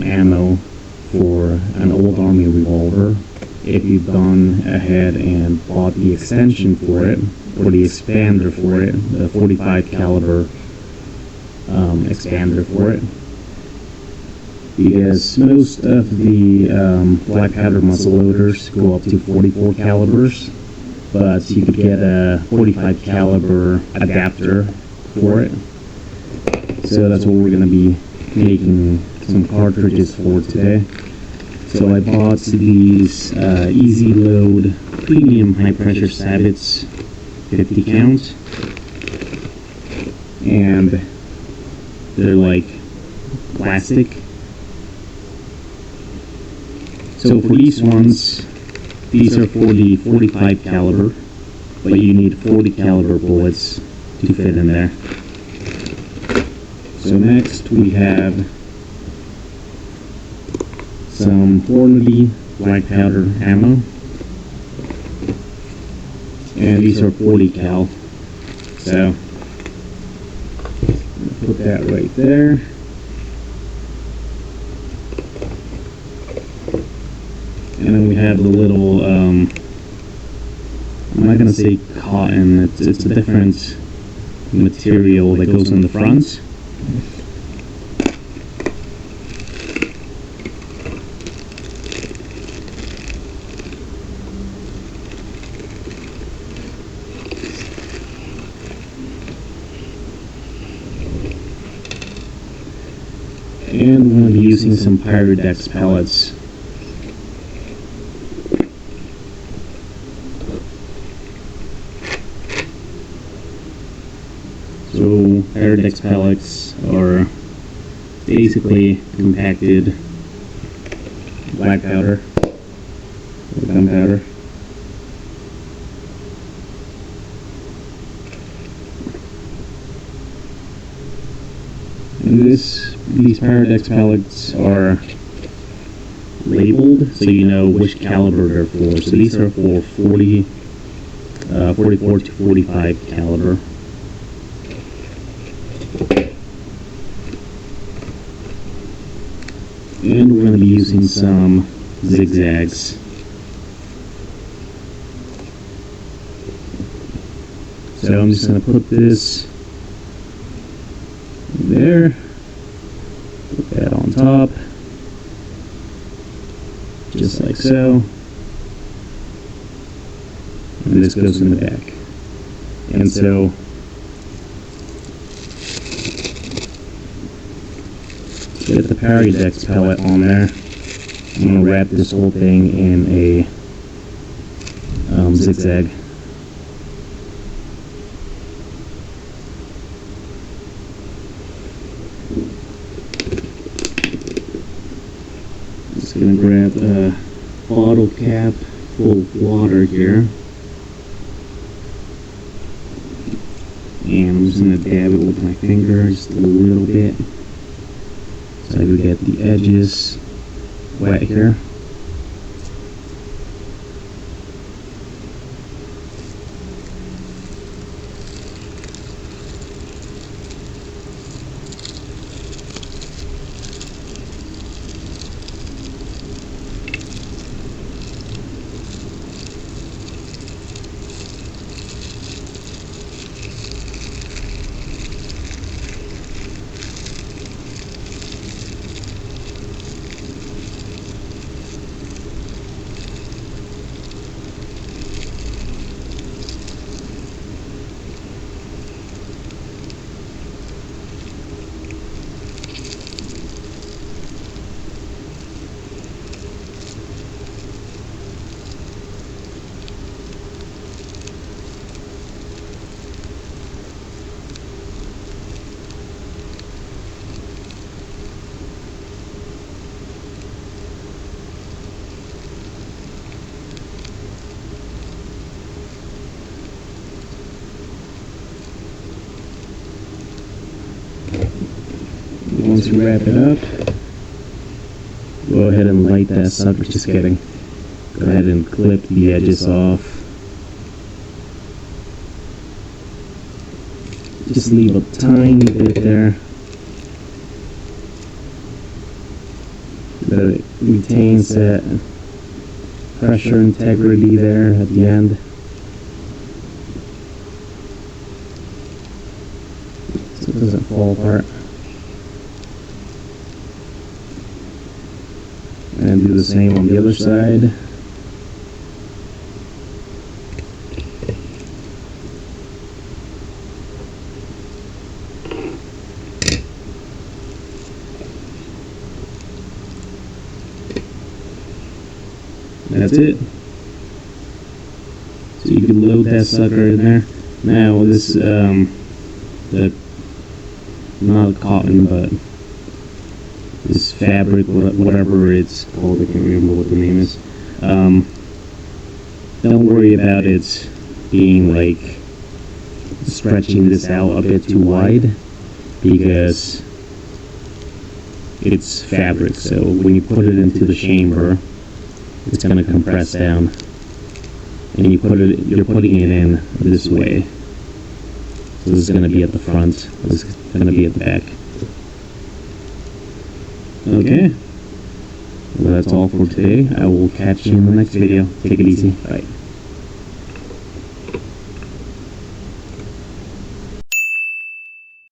ammo for an old army revolver. If you've gone ahead and bought the extension for it, or the expander for it, the 45 caliber expander for it, because most of the black powder muzzleloaders go up to 44 calibers, but you could get a 45 caliber adapter for it. So that's what we're going to be making some cartridges for today. So I bought these Easy Load Premium High Pressure Sabots 50 count, and they're like plastic. So for these ones, these are for the 45 caliber, but you need 40 caliber bullets to fit in there. So next we have some Hornady black powder ammo, and these are 40 cal. So put that right there. And then we have the little, I'm not going to say cotton, it's a different material that goes in the front. And we're going to be using some Pyrodex pellets. So Pyrodex pellets are basically compacted black powder or gunpowder. And these Pyrodex pellets are labeled so you know which caliber they're for. So these are for 44 to 45 caliber. And we're going to be using some zigzags. So I'm just going to put this there, put that on top, just like so, and this goes in the back. And so get the Pyrodex pellet on there. I'm going to wrap this whole thing in a zigzag. Just going to grab a bottle cap full of water here. And I'm just going to dab it with my finger just a little bit, so I can get the edges wet here. Once you wrap it up, go ahead and light that sucker. Just kidding. Go ahead and clip the edges off. Just leave a tiny bit there. that it retains that pressure integrity there at the end. So it doesn't fall apart. And do the same on the other side. That's it. So you can load that sucker in there. Now this the not cotton, but this fabric, whatever it's called, I can't remember what the name is. Don't worry about it being like stretching this out a bit too wide, because it's fabric. So when you put it into the chamber, it's going to compress down, and you're putting it in this way. So this is going to be at the front, this is going to be at the back. Okay, well, that's all for today. I will catch you in the next video. Take it easy. Bye.